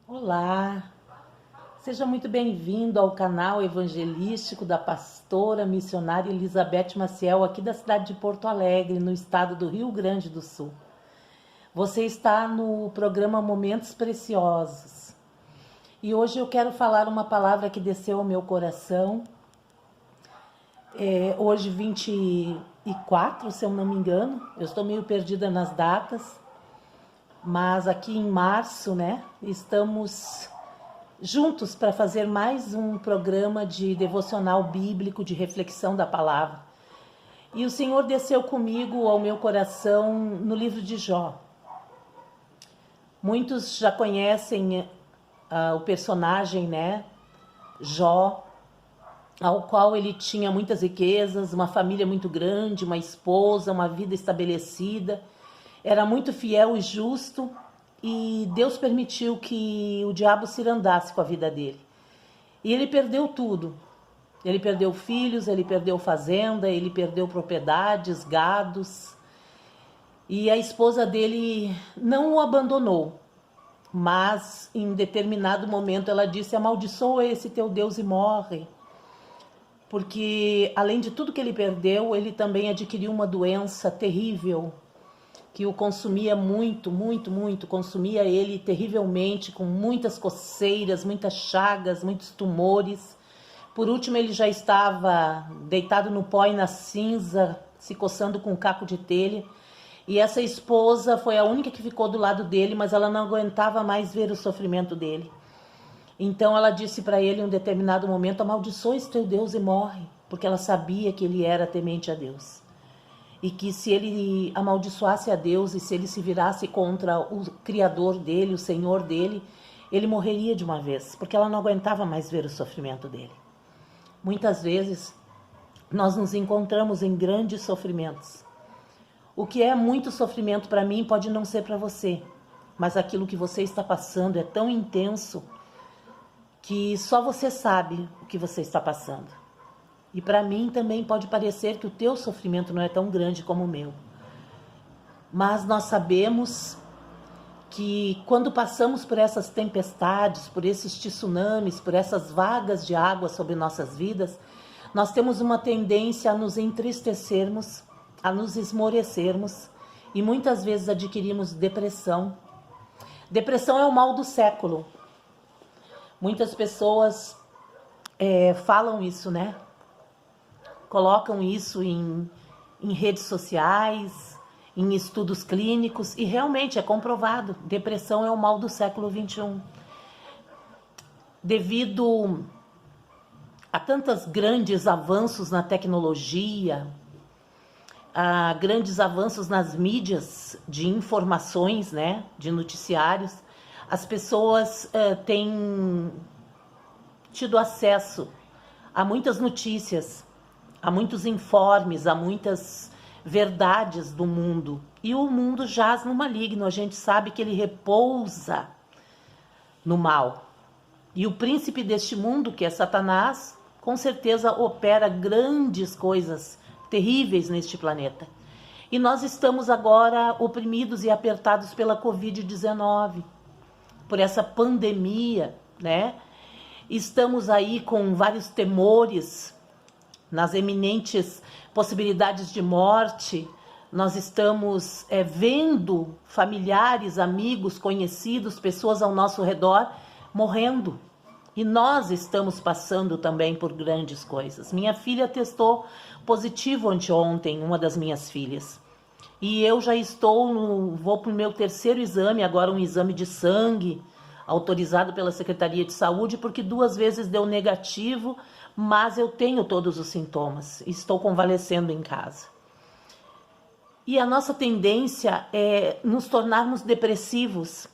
Olá, seja muito bem-vindo ao canal evangelístico da pastora missionária Elizabeth Maciel, aqui da cidade de Porto Alegre, no estado do Rio Grande do Sul. Você está no programa Momentos Preciosos e hoje eu quero falar uma palavra que desceu ao meu coração. Hoje, 24, se eu não me engano, eu estou meio perdida nas datas, mas aqui em março, né, estamos juntos para fazer mais um programa de devocional bíblico, de reflexão da palavra. E o Senhor desceu comigo ao meu coração no livro de Jó. Muitos já conhecem o personagem, né, Jó, ao qual ele tinha muitas riquezas, uma família muito grande, uma esposa, uma vida estabelecida, era muito fiel e justo, e Deus permitiu que o diabo cirandasse com a vida dele. E ele perdeu tudo. Ele perdeu filhos, ele perdeu fazenda, ele perdeu propriedades, gados. E a esposa dele não o abandonou. Mas em determinado momento ela disse: amaldiçoa esse teu Deus e morre. Porque além de tudo que ele perdeu, ele também adquiriu uma doença terrível, que o consumia muito, consumia ele terrivelmente, com muitas coceiras, muitas chagas, muitos tumores. Por último, ele já estava deitado no pó e na cinza, se coçando com um caco de telha. E essa esposa foi a única que ficou do lado dele, mas ela não aguentava mais ver o sofrimento dele. Então ela disse para ele em um determinado momento: amaldiçoa esse teu Deus e morre, porque ela sabia que ele era temente a Deus. E que se ele amaldiçoasse a Deus e se ele se virasse contra o Criador dele, o Senhor dele, ele morreria de uma vez, porque ela não aguentava mais ver o sofrimento dele. Muitas vezes nós nos encontramos em grandes sofrimentos. O que é muito sofrimento para mim pode não ser para você, mas aquilo que você está passando é tão intenso que só você sabe o que você está passando. E para mim também pode parecer que o teu sofrimento não é tão grande como o meu. Mas nós sabemos que quando passamos por essas tempestades, por esses tsunamis, por essas vagas de água sobre nossas vidas, nós temos uma tendência a nos entristecermos, a nos esmorecermos e muitas vezes adquirimos depressão. Depressão é o mal do século. Muitas pessoas falam isso, né? Colocam isso em redes sociais, em estudos clínicos, e realmente é comprovado, depressão é o mal do século XXI. Devido a tantos grandes avanços na tecnologia, a grandes avanços nas mídias de informações, né, de noticiários, as pessoas têm tido acesso a muitas notícias, há muitos informes, há muitas verdades do mundo. E o mundo jaz no maligno, a gente sabe que ele repousa no mal. E o príncipe deste mundo, que é Satanás, com certeza opera grandes coisas terríveis neste planeta. E nós estamos agora oprimidos e apertados pela Covid-19, por essa pandemia, né? Estamos aí com vários temores, nas eminentes possibilidades de morte. Nós estamos vendo familiares, amigos, conhecidos, pessoas ao nosso redor morrendo. E nós estamos passando também por grandes coisas. Minha filha testou positivo anteontem, uma das minhas filhas. E eu já vou para o meu terceiro exame, agora um exame de sangue, autorizado pela Secretaria de Saúde, porque 2 vezes deu negativo, mas eu tenho todos os sintomas, estou convalescendo em casa. E a nossa tendência é nos tornarmos depressivos.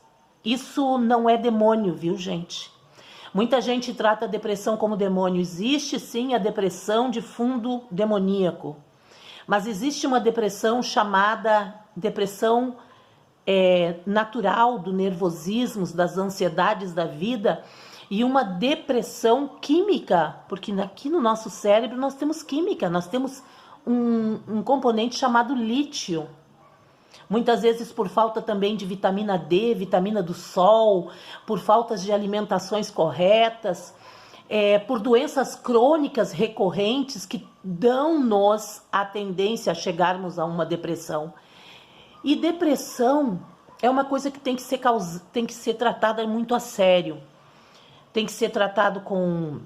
Isso não é demônio, viu, gente? Muita gente trata a depressão como demônio. Existe sim a depressão de fundo demoníaco, mas existe uma depressão chamada depressão natural, do nervosismo, das ansiedades da vida, e uma depressão química, porque aqui no nosso cérebro nós temos química, nós temos um componente chamado lítio. muitas vezes por falta também de vitamina D, vitamina do sol, por faltas de alimentações corretas, por doenças crônicas recorrentes que dão-nos a tendência a chegarmos a uma depressão. E depressão é uma coisa que tem que ser tratada muito a sério. Tem que ser tratado com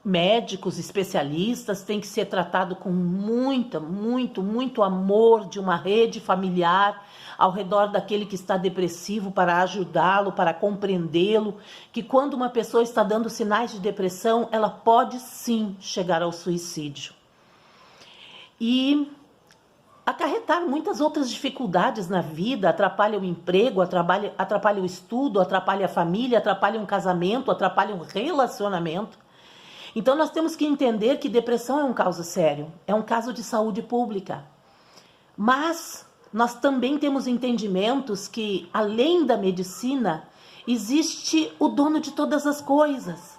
médicos, especialistas, tem que ser tratado com muito amor de uma rede familiar ao redor daquele que está depressivo para ajudá-lo, para compreendê-lo, que quando uma pessoa está dando sinais de depressão, ela pode sim chegar ao suicídio. E acarretar muitas outras dificuldades na vida, atrapalha o emprego, atrapalha o estudo, atrapalha a família, atrapalha um casamento, atrapalha um relacionamento. Então nós temos que entender que depressão é um caso sério, é um caso de saúde pública. Mas nós também temos entendimentos que, além da medicina, existe o dono de todas as coisas.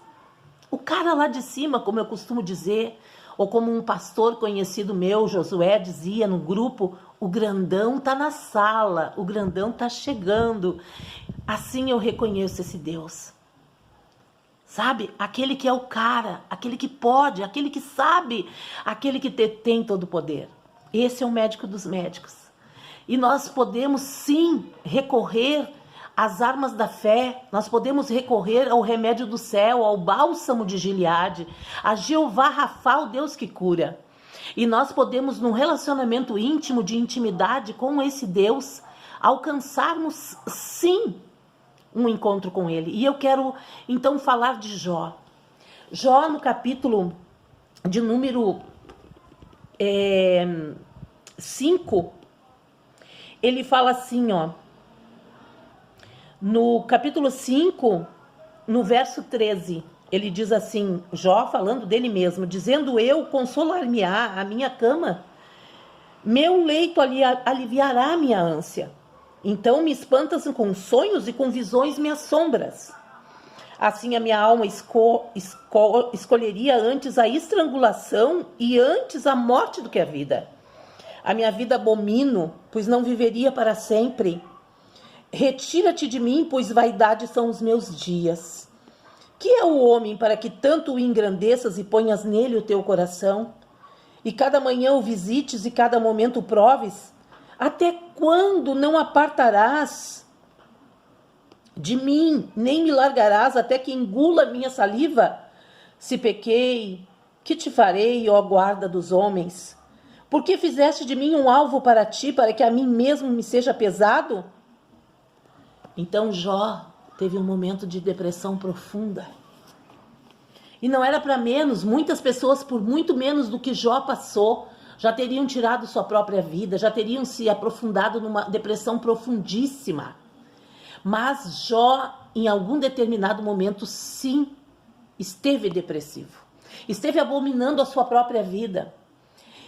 O cara lá de cima, como eu costumo dizer, ou como um pastor conhecido meu, Josué, dizia no grupo, o grandão está na sala, o grandão está chegando. Assim eu reconheço esse Deus. Sabe? Aquele que é o cara, aquele que pode, aquele que sabe, aquele que tem todo o poder. Esse é o médico dos médicos. E nós podemos sim recorrer às armas da fé, nós podemos recorrer ao remédio do céu, ao bálsamo de Gileade, a Jeová Rafa, o Deus que cura. E nós podemos, num relacionamento íntimo, de intimidade com esse Deus, alcançarmos sim um encontro com ele. E eu quero então falar de Jó. Jó, no capítulo de número 5, ele fala assim, no capítulo 5, no verso 13, ele diz assim, Jó falando dele mesmo, dizendo eu, consolar-me-á a minha cama, meu leito aliviará a minha ânsia. Então me espantas com sonhos e com visões me assombras. Assim a minha alma escolheria antes a estrangulação e antes a morte do que a vida. A minha vida abomino, pois não viveria para sempre. Retira-te de mim, pois vaidade são os meus dias. Que é o homem para que tanto o engrandeças e ponhas nele o teu coração? E cada manhã o visites e cada momento o proves? Até quando não apartarás de mim, nem me largarás até que engula minha saliva? Se pequei, que te farei, ó guarda dos homens? Por que fizeste de mim um alvo para ti, para que a mim mesmo me seja pesado? Então Jó teve um momento de depressão profunda. E não era para menos, muitas pessoas por muito menos do que Jó passou, já teriam tirado sua própria vida, já teriam se aprofundado numa depressão profundíssima. Mas Jó, em algum determinado momento, sim, esteve depressivo. Esteve abominando a sua própria vida.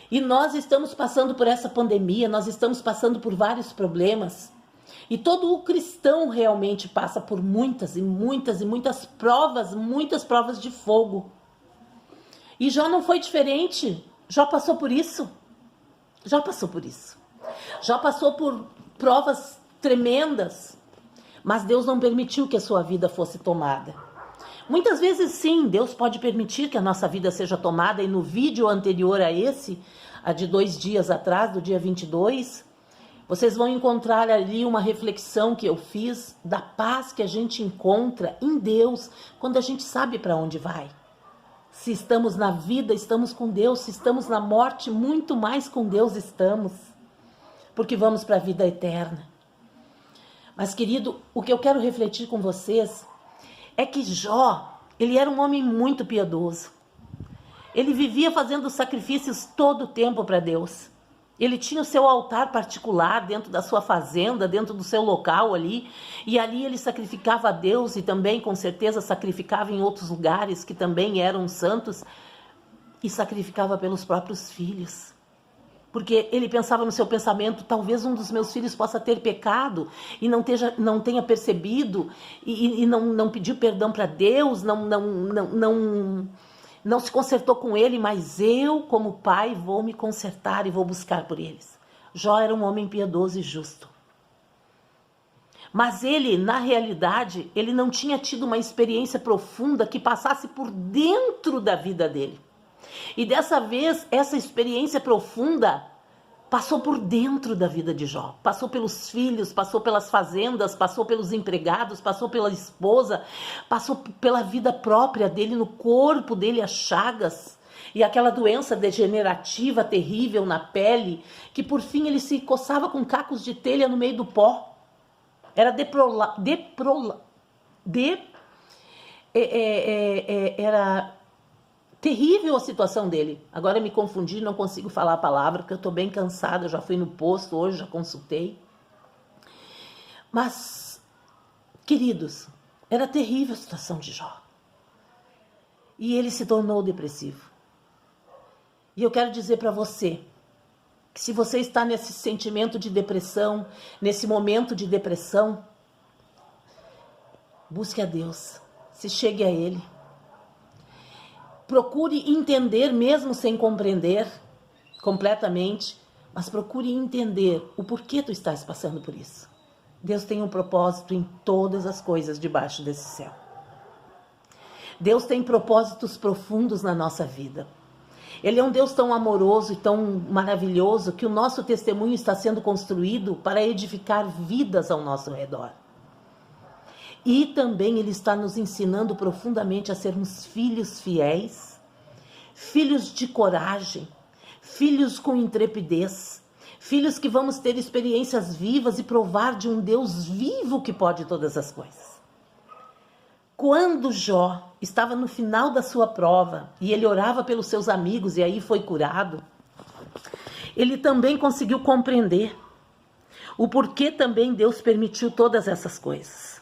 E nós estamos passando por essa pandemia, nós estamos passando por vários problemas. E todo o cristão realmente passa por muitas provas de fogo. E Jó não foi diferente. Jó passou por isso. Jó passou por provas tremendas. Mas Deus não permitiu que a sua vida fosse tomada. Muitas vezes sim, Deus pode permitir que a nossa vida seja tomada. E no vídeo anterior a esse, a de 2 dias atrás, do dia 22, vocês vão encontrar ali uma reflexão que eu fiz da paz que a gente encontra em Deus quando a gente sabe para onde vai. Se estamos na vida, estamos com Deus. Se estamos na morte, muito mais com Deus estamos. Porque vamos para a vida eterna. Mas, querido, o que eu quero refletir com vocês é que Jó, ele era um homem muito piedoso. Ele vivia fazendo sacrifícios todo o tempo para Deus. Ele tinha o seu altar particular dentro da sua fazenda, dentro do seu local ali. E ali ele sacrificava a Deus e também, com certeza, sacrificava em outros lugares que também eram santos. E sacrificava pelos próprios filhos. Porque ele pensava no seu pensamento, talvez um dos meus filhos possa ter pecado e não tenha percebido e não pediu perdão para Deus, não se consertou com ele, mas eu, como pai, vou me consertar e vou buscar por eles. Jó era um homem piedoso e justo. Mas ele, na realidade, ele não tinha tido uma experiência profunda que passasse por dentro da vida dele. E dessa vez, essa experiência profunda passou por dentro da vida de Jó. Passou pelos filhos, passou pelas fazendas, passou pelos empregados, passou pela esposa, passou pela vida própria dele, no corpo dele, as chagas. E aquela doença degenerativa terrível na pele, que por fim ele se coçava com cacos de telha no meio do pó. Era era terrível a situação dele. Agora me confundi, não consigo falar a palavra, porque eu estou bem cansada, eu já fui no posto hoje, já consultei. Mas, queridos, era terrível a situação de Jó. E ele se tornou depressivo. E eu quero dizer para você, que se você está nesse sentimento de depressão, nesse momento de depressão, busque a Deus, se chegue a Ele. Procure entender, mesmo sem compreender completamente, mas procure entender o porquê tu estás passando por isso. Deus tem um propósito em todas as coisas debaixo desse céu. Deus tem propósitos profundos na nossa vida. Ele é um Deus tão amoroso e tão maravilhoso que o nosso testemunho está sendo construído para edificar vidas ao nosso redor. E também Ele está nos ensinando profundamente a sermos filhos fiéis, filhos de coragem, filhos com intrepidez, filhos que vamos ter experiências vivas e provar de um Deus vivo que pode todas as coisas. Quando Jó estava no final da sua prova e ele orava pelos seus amigos e aí foi curado, ele também conseguiu compreender o porquê também Deus permitiu todas essas coisas.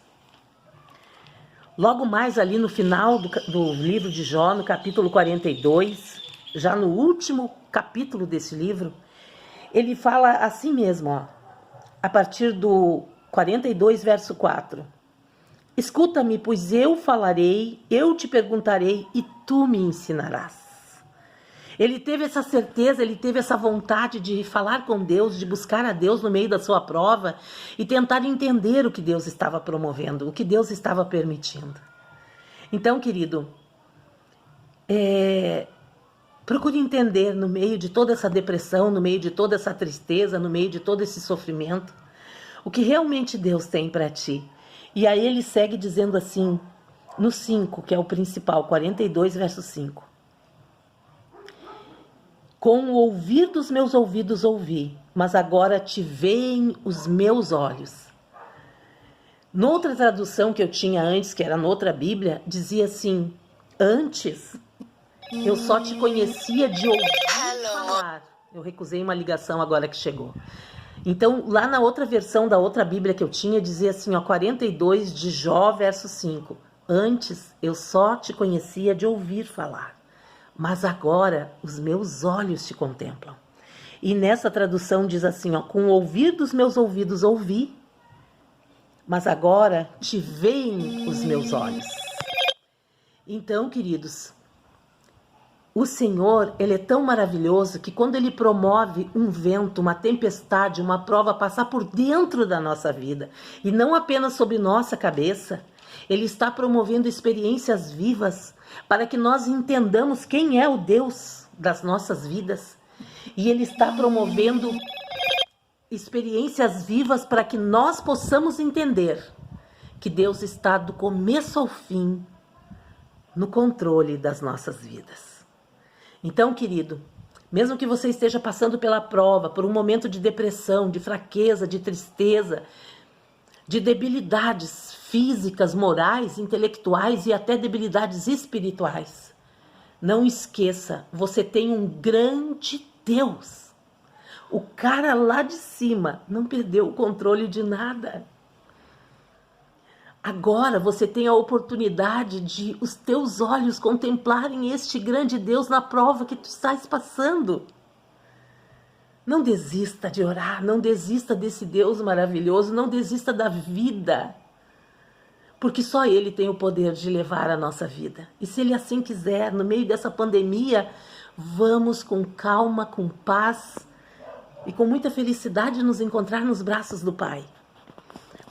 Logo mais ali no final do livro de Jó, no capítulo 42, já no último capítulo desse livro, ele fala assim mesmo, ó, a partir do 42, verso 4. Escuta-me, pois eu falarei, eu te perguntarei e tu me ensinarás. Ele teve essa certeza, ele teve essa vontade de falar com Deus, de buscar a Deus no meio da sua prova e tentar entender o que Deus estava promovendo, o que Deus estava permitindo. Então, querido, procure entender no meio de toda essa depressão, no meio de toda essa tristeza, no meio de todo esse sofrimento, o que realmente Deus tem para ti. E aí ele segue dizendo assim, no 5, que é o principal, 42, verso 5. Com o ouvir dos meus ouvidos ouvi, mas agora te veem os meus olhos. Noutra tradução que eu tinha antes, que era noutra Bíblia, dizia assim, antes eu só te conhecia de ouvir falar. Eu recusei uma ligação agora que chegou. Então, lá na outra versão da outra Bíblia que eu tinha, dizia assim, ó, 42 de Jó, verso 5. Antes eu só te conhecia de ouvir falar, mas agora os meus olhos te contemplam. E nessa tradução diz assim, ó, com o ouvir dos meus ouvidos ouvi, mas agora te veem os meus olhos. Então, queridos, o Senhor, Ele é tão maravilhoso que quando Ele promove um vento, uma tempestade, uma prova passar por dentro da nossa vida, e não apenas sobre nossa cabeça, Ele está promovendo experiências vivas para que nós entendamos quem é o Deus das nossas vidas. E Ele está promovendo experiências vivas para que nós possamos entender que Deus está do começo ao fim no controle das nossas vidas. Então, querido, mesmo que você esteja passando pela prova, por um momento de depressão, de fraqueza, de tristeza, de debilidades físicas, morais, intelectuais e até debilidades espirituais, não esqueça, você tem um grande Deus. O cara lá de cima não perdeu o controle de nada. Agora você tem a oportunidade de os teus olhos contemplarem este grande Deus na prova que tu estás passando. Não desista de orar, não desista desse Deus maravilhoso, não desista da vida. Porque só Ele tem o poder de levar a nossa vida. E se Ele assim quiser, no meio dessa pandemia, vamos com calma, com paz, e com muita felicidade nos encontrar nos braços do Pai.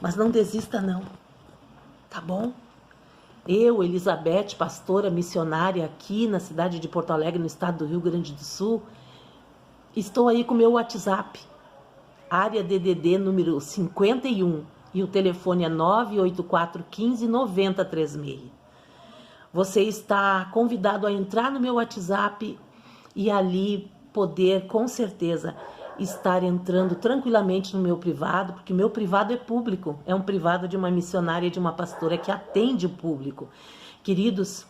Mas não desista não, tá bom? Eu, Elizabeth, pastora missionária aqui na cidade de Porto Alegre, no estado do Rio Grande do Sul, estou aí com o meu WhatsApp, área DDD número 51, e o telefone é 984159036. Você está convidado a entrar no meu WhatsApp e ali poder, com certeza, estar entrando tranquilamente no meu privado, porque meu privado é público, é um privado de uma missionária, de uma pastora que atende o público. Queridos,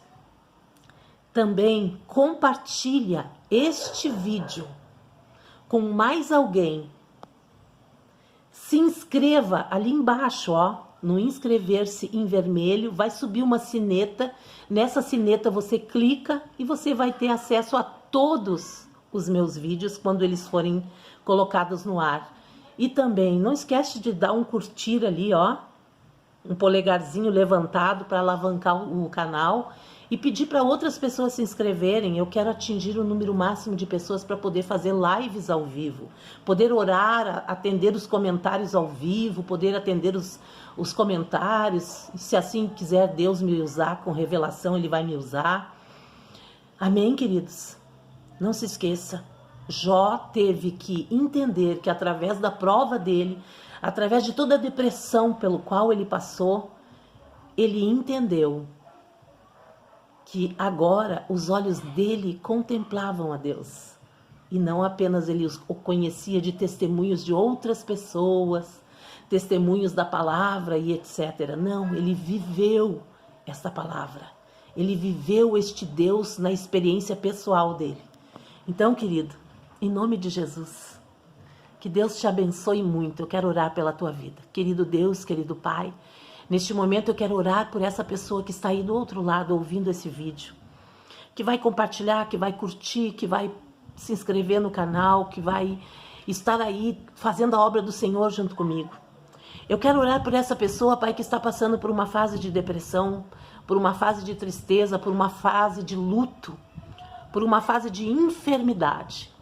também compartilha este vídeo com mais alguém. Se inscreva ali embaixo, ó, no inscrever-se em vermelho, vai subir uma sineta. Nessa sineta você clica e você vai ter acesso a todos os meus vídeos quando eles forem colocados no ar. E também não esquece de dar um curtir ali, ó, um polegarzinho levantado para alavancar o canal e pedir para outras pessoas se inscreverem. Eu quero atingir o número máximo de pessoas para poder fazer lives ao vivo, poder orar, atender os comentários ao vivo, poder atender os comentários. Se assim quiser Deus me usar com revelação, Ele vai me usar. Amém, queridos? Não se esqueça, Jó teve que entender que através da prova dele, através de toda a depressão pelo qual ele passou, ele entendeu que agora os olhos dele contemplavam a Deus. E não apenas ele o conhecia de testemunhos de outras pessoas, testemunhos da palavra e etc. Não, ele viveu esta palavra. Ele viveu este Deus na experiência pessoal dele. Então, querido, em nome de Jesus, que Deus te abençoe muito. Eu quero orar pela tua vida. Querido Deus, querido Pai, neste momento eu quero orar por essa pessoa que está aí do outro lado ouvindo esse vídeo, que vai compartilhar, que vai curtir, que vai se inscrever no canal, que vai estar aí fazendo a obra do Senhor junto comigo. Eu quero orar por essa pessoa, Pai, que está passando por uma fase de depressão, por uma fase de tristeza, por uma fase de luto, por uma fase de enfermidade.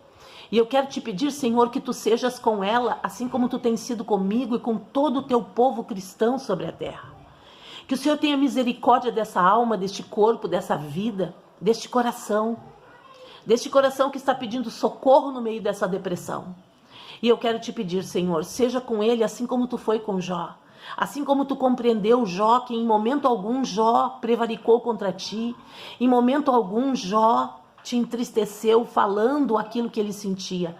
E eu quero te pedir, Senhor, que tu sejas com ela, assim como tu tens sido comigo e com todo o teu povo cristão sobre a terra. Que o Senhor tenha misericórdia dessa alma, deste corpo, dessa vida, deste coração que está pedindo socorro no meio dessa depressão. E eu quero te pedir, Senhor, seja com ele assim como tu foi com Jó. Assim como tu compreendeu Jó, que em momento algum Jó prevaricou contra ti, em momento algum Jó te entristeceu falando aquilo que ele sentia.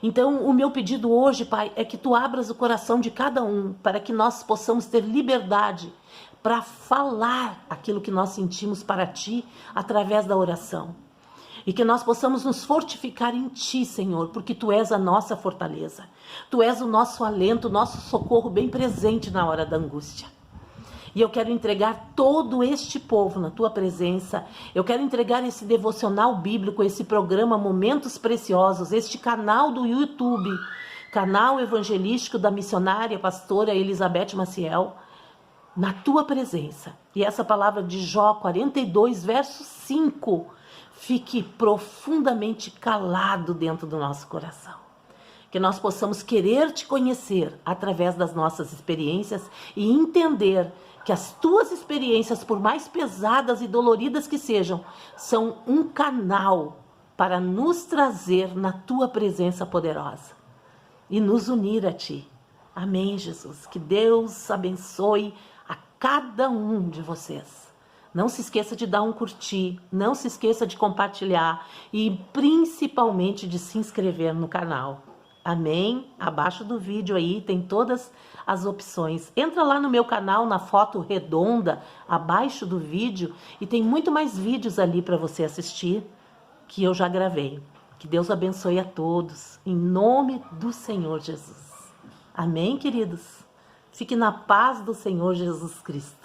Então, o meu pedido hoje, Pai, é que tu abras o coração de cada um, para que nós possamos ter liberdade para falar aquilo que nós sentimos para ti através da oração. E que nós possamos nos fortificar em ti, Senhor, porque tu és a nossa fortaleza. Tu és o nosso alento, o nosso socorro bem presente na hora da angústia. E eu quero entregar todo este povo na tua presença. Eu quero entregar esse devocional bíblico, esse programa Momentos Preciosos, este canal do YouTube, canal evangelístico da missionária pastora Elizabeth Maciel, na tua presença. E essa palavra de Jó 42, verso 5, fique profundamente calado dentro do nosso coração. Que nós possamos querer te conhecer através das nossas experiências e entender que as tuas experiências, por mais pesadas e doloridas que sejam, são um canal para nos trazer na tua presença poderosa e nos unir a ti. Amém, Jesus. Que Deus abençoe a cada um de vocês. Não se esqueça de dar um curtir, não se esqueça de compartilhar e principalmente de se inscrever no canal. Amém? Abaixo do vídeo aí tem todas as opções. Entra lá no meu canal, na foto redonda, abaixo do vídeo, e tem muito mais vídeos ali para você assistir que eu já gravei. Que Deus abençoe a todos, em nome do Senhor Jesus. Amém, queridos? Fique na paz do Senhor Jesus Cristo.